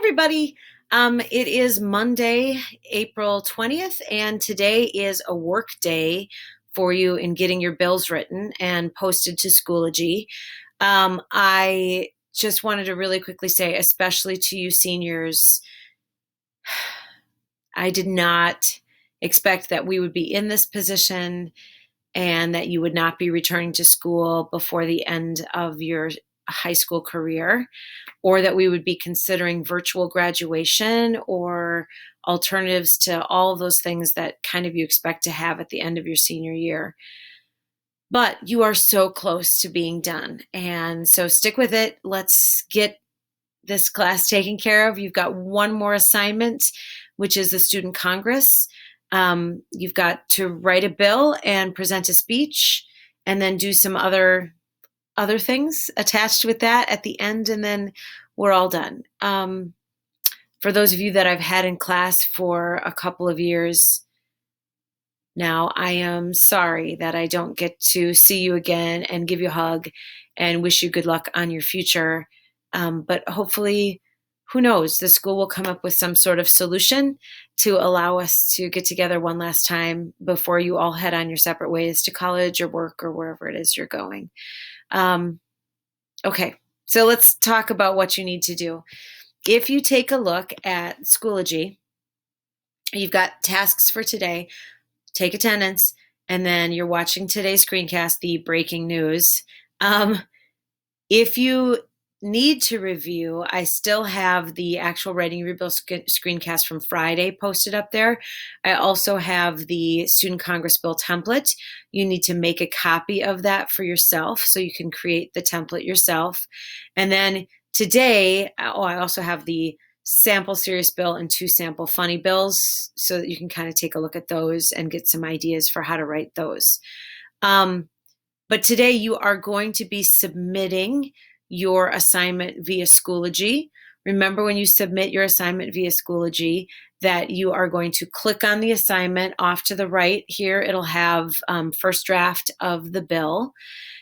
everybody. It is Monday, April 20th, and today is a work day for you in getting your bills written and posted to Schoology. I just wanted to really quickly say, especially to you seniors, I did not expect that we would be in this position and that you would not be returning to school before the end of your high school career, or that we would be considering virtual graduation or alternatives to all of those things that kind of you expect to have at the end of your senior year. But you are so close to being done. And so stick with it. Let's get this class taken care of. You've got one more assignment, which is the Student Congress. You've got to write a bill and present a speech, and then do some other things attached with that at the end, and then we're all done. For those of you that I've had in class for a couple of years now, I am sorry that I don't get to see you again and give you a hug and wish you good luck on your future. But hopefully, who knows, the school will come up with some sort of solution to allow us to get together one last time before you all head on your separate ways to college or work or wherever it is you're going. Okay, so let's talk about what you need to do. If you take a look at Schoology, you've got tasks for today. Take attendance, and then you're watching today's screencast, the breaking news. If you need to review, I still have the actual Writing Your Bill screencast from Friday posted up there. I also have the Student Congress Bill template. You need to make a copy of that for yourself so you can create the template yourself. And then today, I also have the sample serious bill and 2 sample funny bills so that you can kind of take a look at those and get some ideas for how to write those. But today you are going to be submitting your assignment via Schoology. Remember, when you submit your assignment via Schoology, that you are going to click on the assignment off to the right here. It'll have first draft of the bill,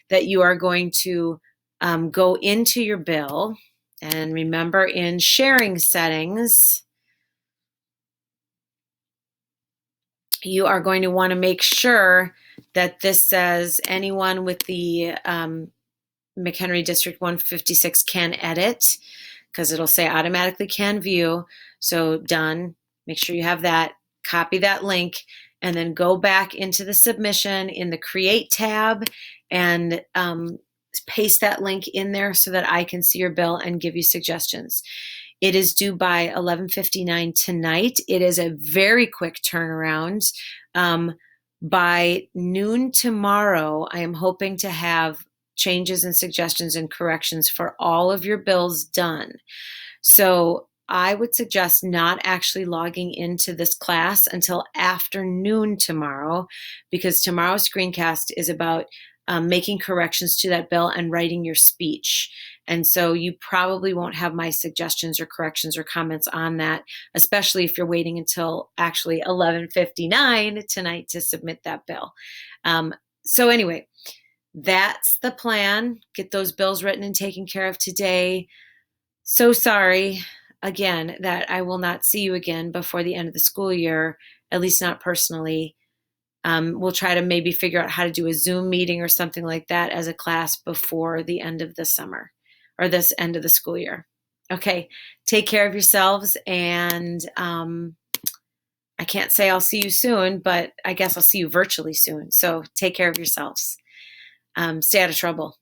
that you are going to go into your bill. And remember, in sharing settings, you are going to want to make sure that this says anyone with the McHenry District 156 can edit, because it'll say automatically can view. So done. Make sure you have that. Copy that link, and then go back into the submission in the Create tab and paste that link in there so that I can see your bill and give you suggestions. It is due by 11:59 tonight. It is a very quick turnaround. By noon tomorrow, I am hoping to have changes and suggestions and corrections for all of your bills done. So I would suggest not actually logging into this class until afternoon tomorrow, because tomorrow's screencast is about making corrections to that bill and writing your speech. And so you probably won't have my suggestions or corrections or comments on that, especially if you're waiting until actually 11:59 tonight to submit that bill. So anyway, that's the plan. Get those bills written and taken care of today. So sorry, again, that I will not see you again before the end of the school year, at least not personally. We'll try to maybe figure out how to do a Zoom meeting or something like that as a class before the end of the summer or this end of the school year. Okay, take care of yourselves, and I can't say I'll see you soon, but I guess I'll see you virtually soon. So take care of yourselves. Stay out of trouble.